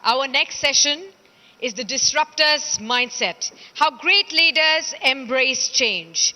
Our next session is the disruptor's mindset, how great leaders embrace change.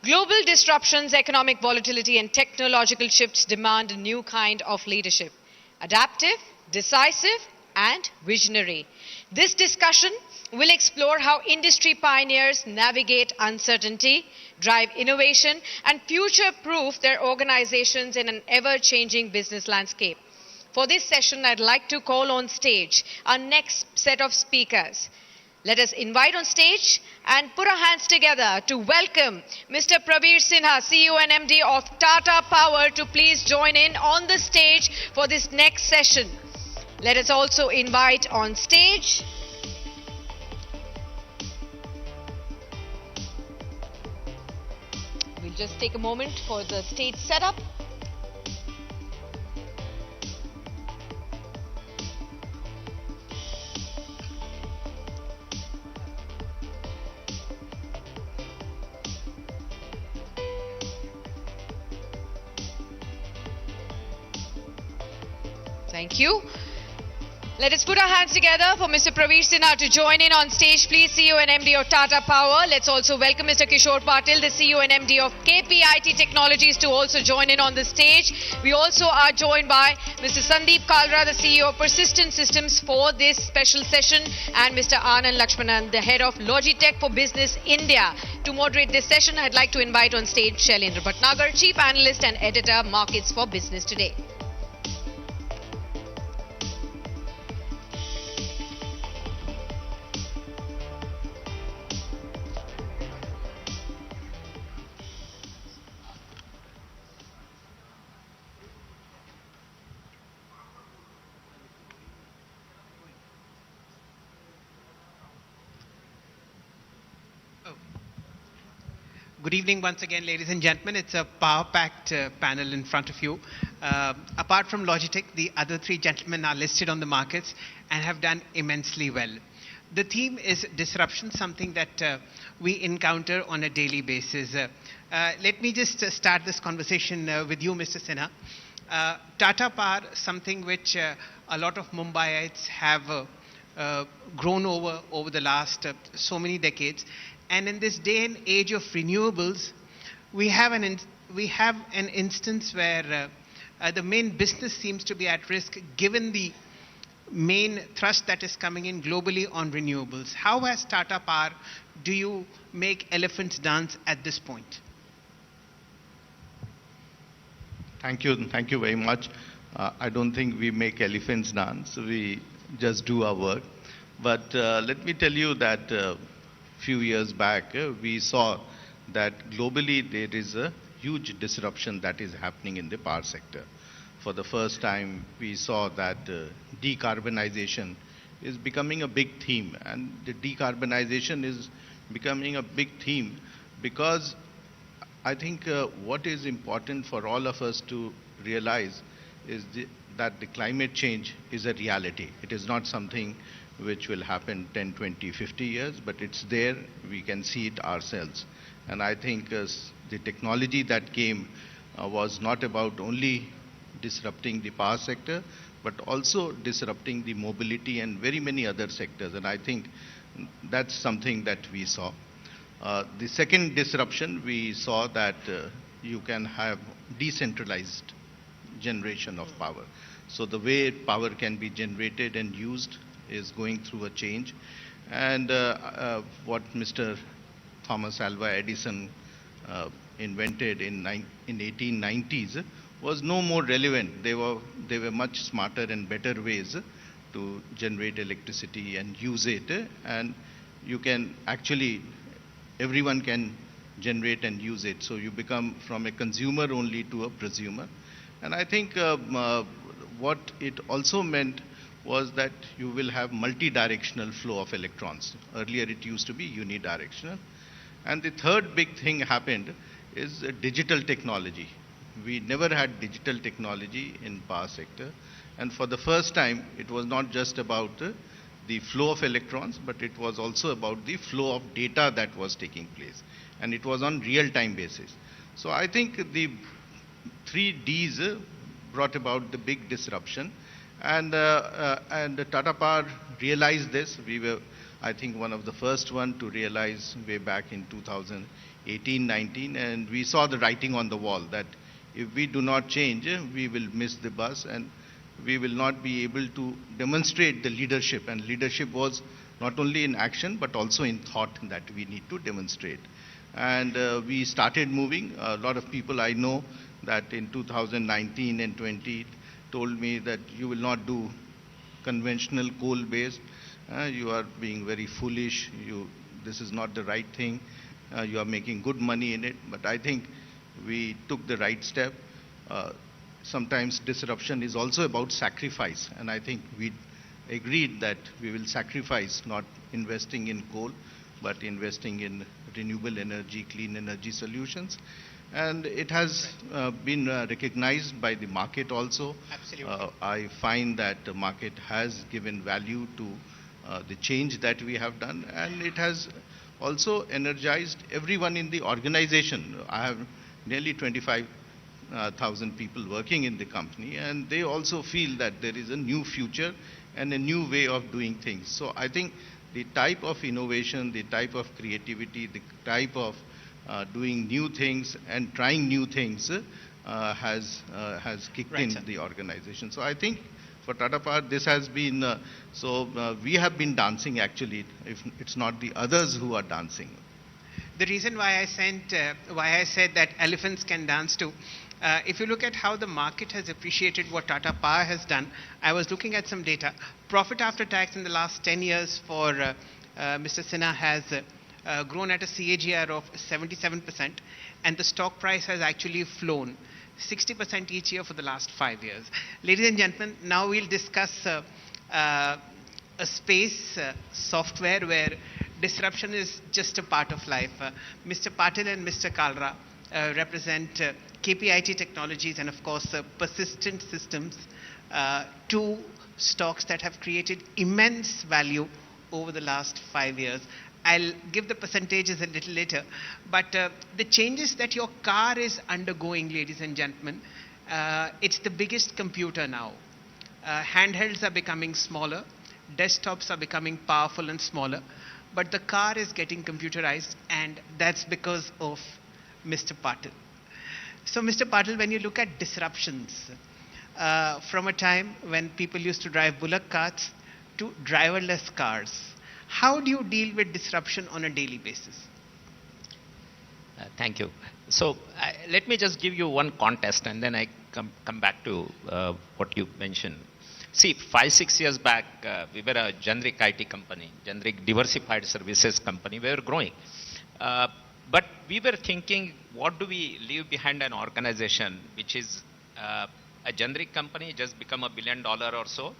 Global disruptions, economic volatility, and technological shifts demand a new kind of leadership: adaptive, decisive, and visionary. This discussion will explore how industry pioneers navigate uncertainty, drive innovation, and future-proof their organizations in an ever-changing business landscape. For this session, I'd like to call on stage our next set of speakers. Let us invite on stage and put our hands together to welcome Mr. Praveer Sinha, CEO and MD of Tata Power, to please join in on the stage for this next session. Let us also invite on stage we'll just take a moment for the stage setup. Thank you. Let us put our hands together for Mr. Praveer Sinha to join in on stage. Please, CEO and MD of Tata Power. Let's also welcome Mr. Kishore Patil, the CEO and MD of KPIT Technologies, to also join in on the stage. We also are joined by Mr. Sandeep Kalra, the CEO of Persistent Systems, for this special session, and Mr. Anand Lakshmanan, the head of Logitech for Business India. To moderate this session, I'd like to invite on stage Shailendra Bhatnagar, Chief Analyst and Editor, Markets for Business Today. Good evening once again, ladies and gentlemen. It's a power-packed panel in front of you. Apart from Logitech, the other three gentlemen are listed on the markets and have done immensely well. The theme is disruption, something that we encounter on a daily basis. Let me just start this conversation with you, Mr. Sinha. Tata Power, something which a lot of Mumbaiites have grown over the last so many decades. And in this day and age of renewables, we have an instance where the main business seems to be at risk, given the main thrust that is coming in globally on renewables. How, as Tata Power, do you make elephants dance at this point? Thank you very much. I don't think we make elephants dance. We just do our work. But let me tell you that few years back, we saw that globally there is a huge disruption that is happening in the power sector. For the first time, we saw that decarbonization is becoming a big theme, and the decarbonization is becoming a big theme because I think what is important for all of us to realize is that the climate change is a reality. It is not something which will happen 10, 20, 50 years, but it's there. We can see it ourselves. And I think the technology that came was not about only disrupting the power sector, but also disrupting the mobility and very many other sectors. And I think that's something that we saw. The second disruption, we saw that you can have decentralized generation of power. So the way power can be generated and used is going through a change. And what Mr. Thomas Alva Edison invented in 1890s was no more relevant. They were much smarter and better ways to generate electricity and use it. And you can actually, everyone can generate and use it. So you become from a consumer only to a prosumer. And I think what it also meant was that you will have multi-directional flow of electrons. Earlier it used to be unidirectional. And the third big thing happened is digital technology. We never had digital technology in power sector. And for the first time, it was not just about the flow of electrons, but it was also about the flow of data that was taking place. And it was on real-time basis. So I think the 3 Ds brought about the big disruption. And Tata Power realized this. We were, I think, one of the first one to realize way back in 2018-19, and we saw the writing on the wall that if we do not change, we will miss the bus and we will not be able to demonstrate the leadership. And leadership was not only in action but also in thought that we need to demonstrate. And we started moving. A lot of people I know that in 2019 and 20 told me that you will not do conventional coal-based. You are being very foolish. This is not the right thing. You are making good money in it. But I think we took the right step. Sometimes disruption is also about sacrifice, and I think we agreed that we will sacrifice not investing in coal, but investing in renewable energy, clean energy solutions. And it has been recognized by the market also. Absolutely. I find that the market has given value to the change that we have done, and it has also energized everyone in the organization. I have nearly 25,000 people working in the company, and they also feel that there is a new future and a new way of doing things. So I think the type of innovation, the type of creativity, the type of doing new things and trying new things has kicked Right, in sir. the organization. So I think for Tata Power, this has been, we have been dancing actually, if it's not the others who are dancing. The reason why I said that elephants can dance too, if you look at how the market has appreciated what Tata Power has done, I was looking at some data. Profit after tax in the last 10 years for Mr. Sinha has grown at a CAGR of 77%, and the stock price has actually flown 60% each year for the last 5 years. Ladies and gentlemen, now we'll discuss a space, software, where disruption is just a part of life. Mr. Patil and Mr. Kalra represent KPIT Technologies and, of course, Persistent Systems, two stocks that have created immense value over the last 5 years. I'll give the percentages a little later, but the changes that your car is undergoing, ladies and gentlemen, it's the biggest computer now. Handhelds are becoming smaller, desktops are becoming powerful and smaller, but the car is getting computerized, and that's because of Mr. Patil. So, Mr. Patil, when you look at disruptions, from a time when people used to drive bullock carts to driverless cars, how do you deal with disruption on a daily basis? Thank you. So let me just give you one context, and then I come back to what you mentioned. See, 5-6 years back, we were a generic IT company, generic diversified services company. We were growing. But we were thinking, what do we leave behind an organization which is a generic company, just become $1 billion or so,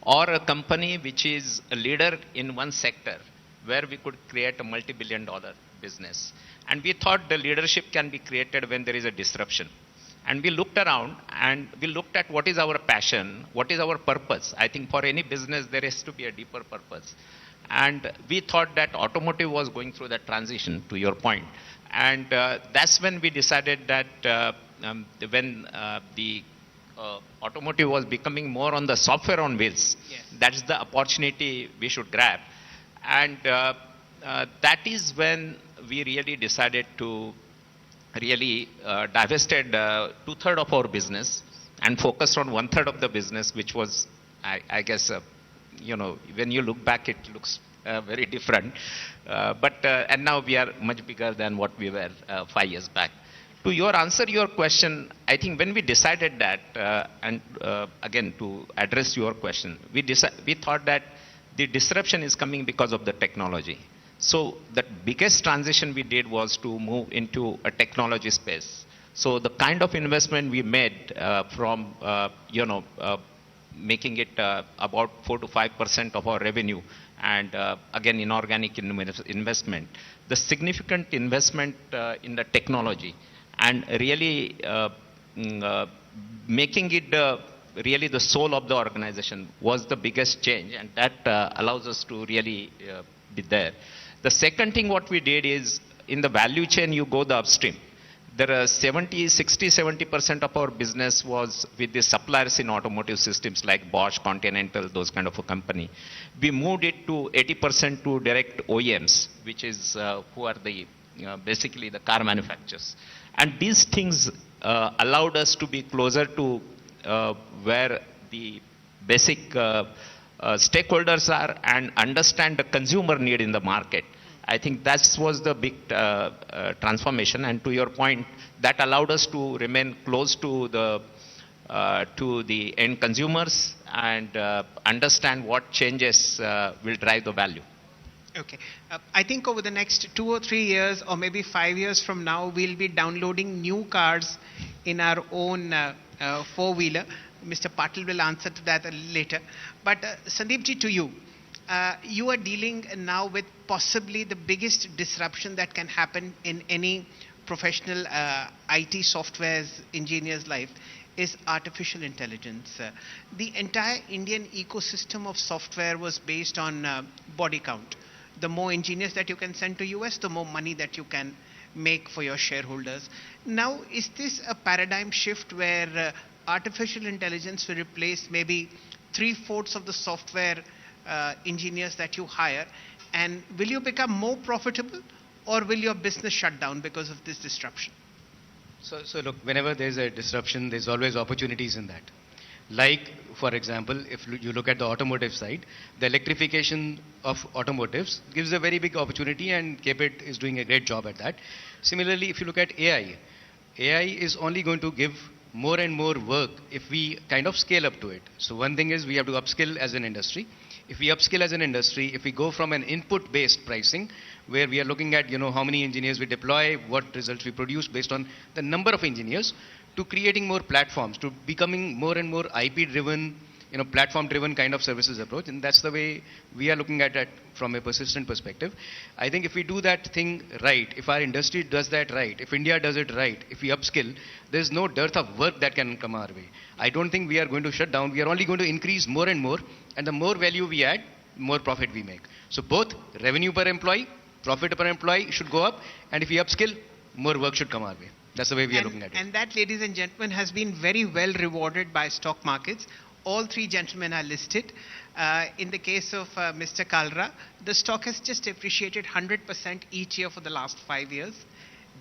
or a company which is a leader in one sector where we could create a multi-billion-dollar business. And we thought the leadership can be created when there is a disruption. And we looked around and we looked at what is our passion, what is our purpose. I think for any business, there has to be a deeper purpose. And we thought that automotive was going through that transition, to your point. And that's when we decided that when the automotive was becoming more on the software on wheels, Yes. that's the opportunity we should grab. And that is when we really decided to really divested 2/3 of our business and focused on 1/3 of the business, which was, I guess, when you look back, it looks very different. And now we are much bigger than what we were 5 years back. To answer your question, I think when we decided that, and again, to address your question, we thought that the disruption is coming because of the technology. So the biggest transition we did was to move into a technology space. So the kind of investment we made from, making it about 4 to 5% of our revenue, and again, inorganic investment, the significant investment in the technology, and really making it really the soul of the organization was the biggest change, and that allows us to really be there. The second thing what we did is, in the value chain, you go the upstream. there are 70% of our business was with the suppliers in automotive systems like Bosch, Continental, those kind of a company. We moved it to 80% to direct OEMs, which is who are the basically the car manufacturers. And these things allowed us to be closer to where the basic stakeholders are and understand the consumer need in the market. I think that was the big transformation, and to your point, that allowed us to remain close to the end consumers and understand what changes will drive the value. Okay. I think over the next 2 or 3 years, or maybe 5 years from now, we'll be downloading new cars in our own four-wheeler. Mr. Patil will answer to that a little later. But Sandeepji, to you. You are dealing now with possibly the biggest disruption that can happen in any professional IT software engineer's life is artificial intelligence. The entire Indian ecosystem of software was based on body count. The more engineers that you can send to US, the more money that you can make for your shareholders. Now, is this a paradigm shift where artificial intelligence will replace maybe 3/4 of the software engineers that you hire, and will you become more profitable, or will your business shut down because of this disruption? So look, whenever there's a disruption, there's always opportunities in that. Like, for example, if you look at the automotive side, the electrification of automotives gives a very big opportunity, and KPIT is doing a great job at that. Similarly, if you look at AI, AI is only going to give more and more work if we kind of scale up to it. So one thing is we have to upskill as an industry. If we upskill as an industry, if we go from an input-based pricing, where we are looking at, how many engineers we deploy, what results we produce based on the number of engineers, to creating more platforms, to becoming more and more IP-driven, platform-driven kind of services approach. And that's the way we are looking at it from a persistent perspective. I think if we do that thing right, if our industry does that right, if India does it right, if we upskill, there's no dearth of work that can come our way. I don't think we are going to shut down. We are only going to increase more and more. And the more value we add, more profit we make. So both revenue per employee, profit per employee should go up. And if we upskill, more work should come our way. That's the way we are looking at it. And that, ladies and gentlemen, has been very well rewarded by stock markets. All three gentlemen are listed. In the case of Mr. Kalra, the stock has just appreciated 100% each year for the last 5 years.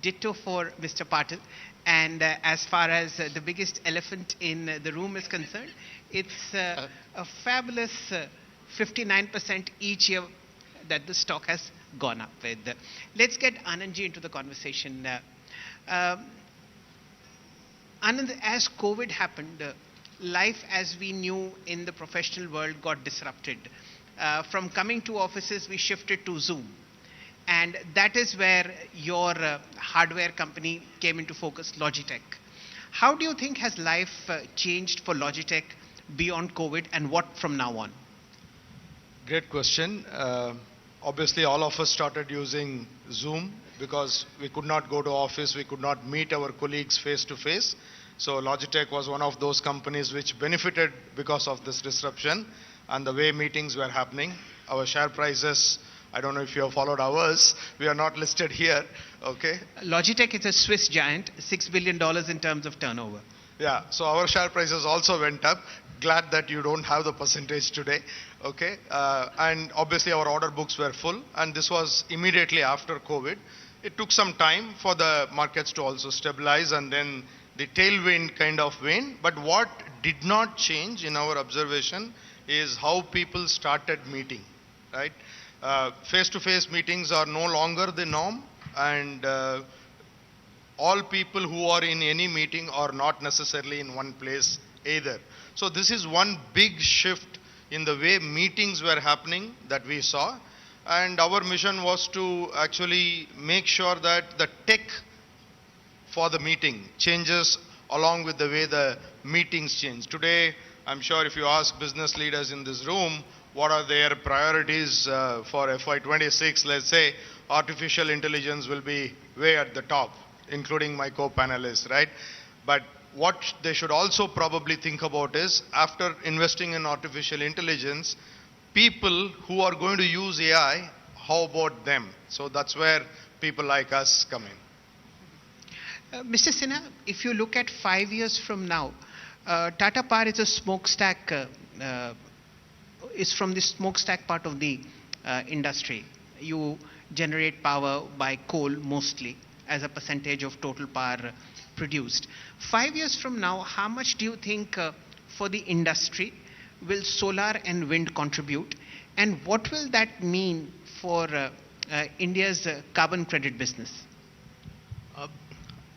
Ditto for Mr. Patil. And as far as the biggest elephant in the room is concerned, it's a fabulous 59% each year that the stock has gone up with. Let's get Anandji into the conversation. Anand, as COVID happened, life as we knew in the professional world got disrupted. From coming to offices, we shifted to Zoom. And that is where your hardware company came into focus, Logitech. How do you think has life changed for Logitech beyond COVID, and what from now on? Great question. Obviously, all of us started using Zoom because we could not go to office, we could not meet our colleagues face to face. So Logitech was one of those companies which benefited because of this disruption and the way meetings were happening. Our share prices, I don't know if you have followed ours, we are not listed here, okay? Logitech is a Swiss giant, $6 billion in terms of turnover. Yeah, so our share prices also went up. Glad that you don't have the percentage today, okay? And obviously our order books were full, and this was immediately after COVID. It took some time for the markets to also stabilize, and then the tailwind kind of waned. But what did not change in our observation is how people started meeting, right? Face-to-face meetings are no longer the norm, and all people who are in any meeting are not necessarily in one place either. So this is one big shift in the way meetings were happening that we saw. And our mission was to actually make sure that the tech for the meeting changes along with the way the meetings change. Today, I'm sure if you ask business leaders in this room, what are their priorities for FY26, let's say, artificial intelligence will be way at the top, including my co-panelists, right? But what they should also probably think about is, after investing in artificial intelligence, people who are going to use AI, how about them? So that's where people like us come in. Mr. Sinha, if you look at 5 years from now, Tata Power is a smokestack, is from the smokestack part of the industry. You generate power by coal mostly as a percentage of total power produced. 5 years from now, how much do you think for the industry will solar and wind contribute? And what will that mean for India's carbon credit business?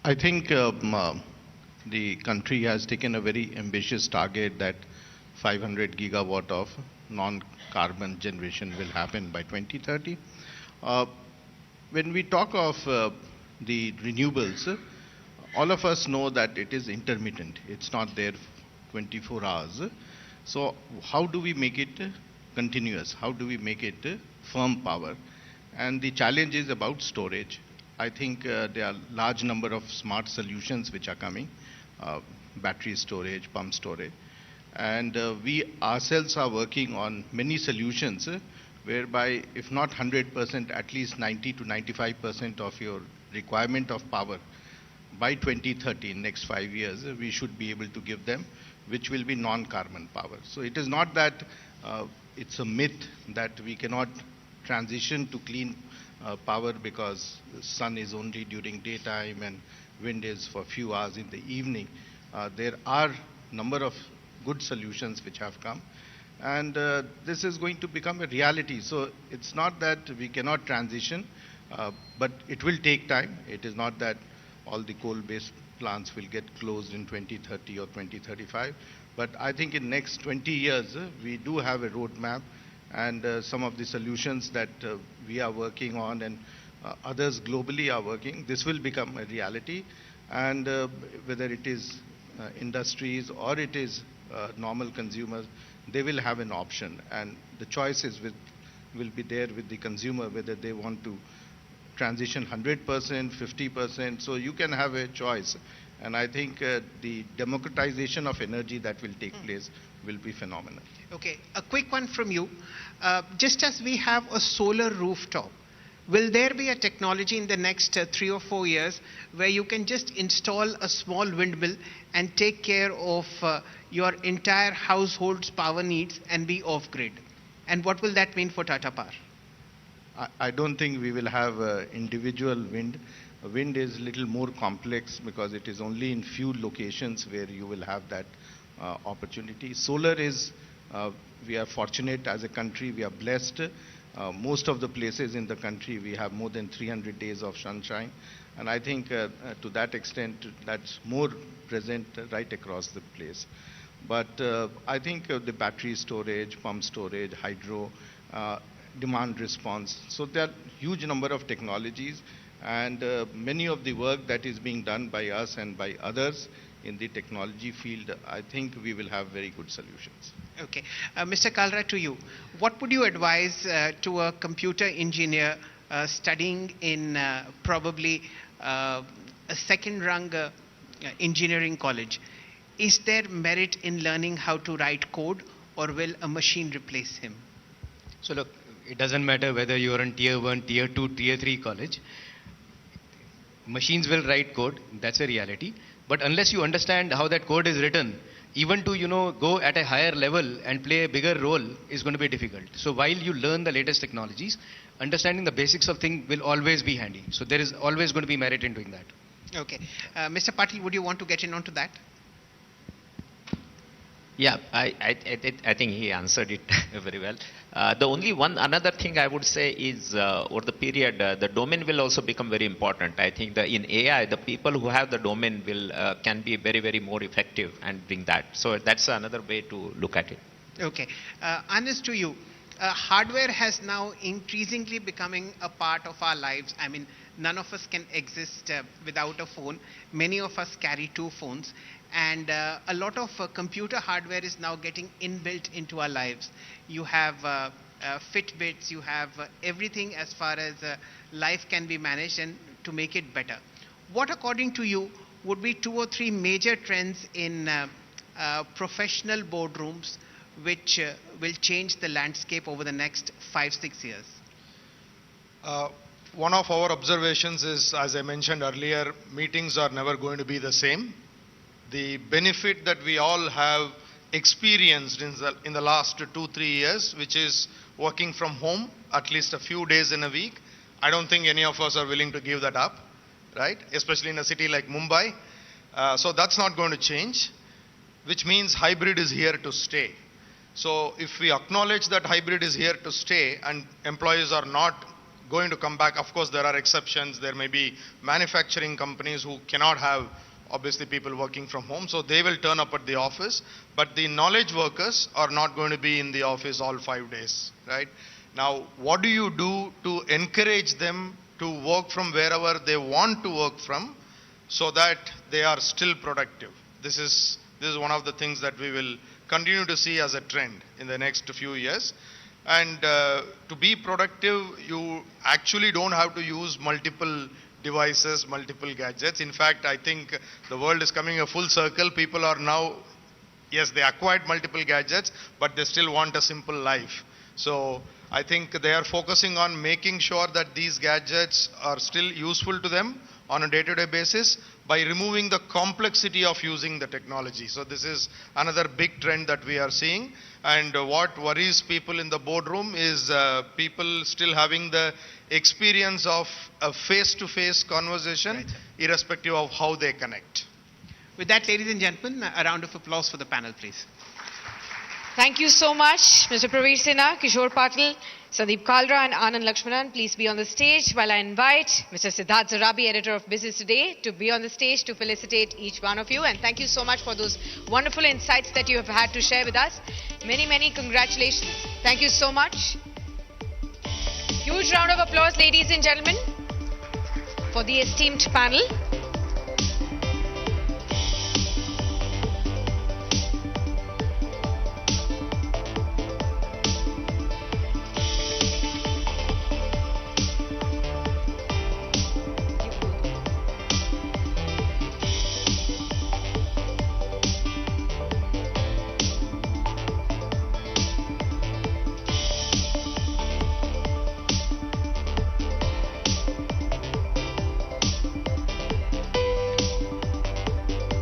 I think the country has taken a very ambitious target that 500 gigawatt of non-carbon generation will happen by 2030. When we talk of the renewables, all of us know that it is intermittent. It's not there 24 hours. So how do we make it continuous? How do we make it firm power? And the challenge is about storage. I think there are large number of smart solutions which are coming, battery storage, pump storage. And we ourselves are working on many solutions whereby if not 100%, at least 90 to 95% of your requirement of power by 2030, next 5 years, we should be able to give them, which will be non-carbon power. So it is not that it's a myth that we cannot transition to clean power because the sun is only during daytime and wind is for few hours in the evening. There are number of good solutions which have come, and this is going to become a reality. So it's not that we cannot transition, but it will take time. It is not that all the coal-based plants will get closed in 2030 or 2035. But I think in next 20 years, we do have a roadmap, and some of the solutions that we are working on and others globally are working, this will become a reality. And whether it is industries or it is normal consumers, they will have an option. And the choices will be there with the consumer, whether they want to transition 100%, 50%. So you can have a choice. And I think the democratization of energy that will take place will be phenomenal. Okay, a quick one from you. Just as we have a solar rooftop, will there be a technology in the next 3 or 4 years where you can just install a small windmill and take care of your entire household's power needs and be off-grid? And what will that mean for Tata Power? I don't think we will have individual wind. Wind is a little more complex because it is only in few locations where you will have that opportunity. Solar is, we are fortunate as a country, we are blessed. Most of the places in the country we have more than 300 days of sunshine, and I think to that extent that's more present right across the place. But I think the battery storage, pump storage, hydro, demand response, so there are huge number of technologies, and many of the work that is being done by us and by others in the technology field, I think we will have very good solutions. Okay. Mr. Kalra, to you. What would you advise to a computer engineer studying in probably a second-rung engineering college? Is there merit in learning how to write code, or will a machine replace him? So look, it doesn't matter whether you're in tier 1, tier 2, tier 3 college. Machines will write code, that's a reality. But unless you understand how that code is written, even to go at a higher level and play a bigger role is going to be difficult. So while you learn the latest technologies, understanding the basics of things will always be handy. So there is always going to be merit in doing that. Okay. Mr. Patil, would you want to get in onto that? Yeah, I think he answered it very well. The only another thing I would say is over the period, the domain will also become very important. I think that in AI, the people who have the domain can be very, very more effective and bring that. So that's another way to look at it. Okay. Anis, to you. Hardware has now increasingly becoming a part of our lives. I mean, none of us can exist without a phone. Many of us carry 2 phones. And a lot of computer hardware is now getting inbuilt into our lives. You have Fitbits, you have everything as far as life can be managed and to make it better. What, according to you, would be 2 or 3 major trends in professional boardrooms which will change the landscape over the next 5-6 years? one of our observations is, as I mentioned earlier, meetings are never going to be the same. The benefit that we all have experienced in the last 2-3 years, which is working from home at least a few days in a week, I don't think any of us are willing to give that up, right? Especially in a city like Mumbai. So that's not going to change, which means hybrid is here to stay. So if we acknowledge that hybrid is here to stay and employees are not going to come back, of course there are exceptions. There may be manufacturing companies who cannot have obviously people working from home, so they will turn up at the office, but the knowledge workers are not going to be in the office all 5 days, right? Now, what do you do to encourage them to work from wherever they want to work from so that they are still productive? This is one of the things that we will continue to see as a trend in the next few years. And to be productive, you actually don't have to use multiple devices, multiple gadgets. In fact, I think the world is coming a full circle. People are now, yes, they acquired multiple gadgets, but they still want a simple life. So I think they are focusing on making sure that these gadgets are still useful to them on a day-to-day basis by removing the complexity of using the technology. So this is another big trend that we are seeing. And what worries people in the boardroom is people still having the experience of a face-to-face conversation, right, irrespective of how they connect. With that, ladies and gentlemen, a round of applause for the panel, please. Thank you so much, Mr. Praveer Sinha, Kishore Patil, Sandeep Kalra and Anand Lakshmanan. Please be on the stage while I invite Mr. Siddharth Zarabi, editor of Business Today, to be on the stage to felicitate each one of you. And thank you so much for those wonderful insights that you have had to share with us. Many, many congratulations. Thank you so much. Huge round of applause, ladies and gentlemen, for the esteemed panel.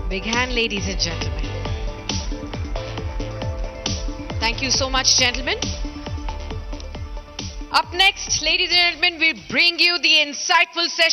Big hand, ladies and gentlemen. Thank you so much, gentlemen. Up next, ladies and gentlemen, we bring you the insightful session.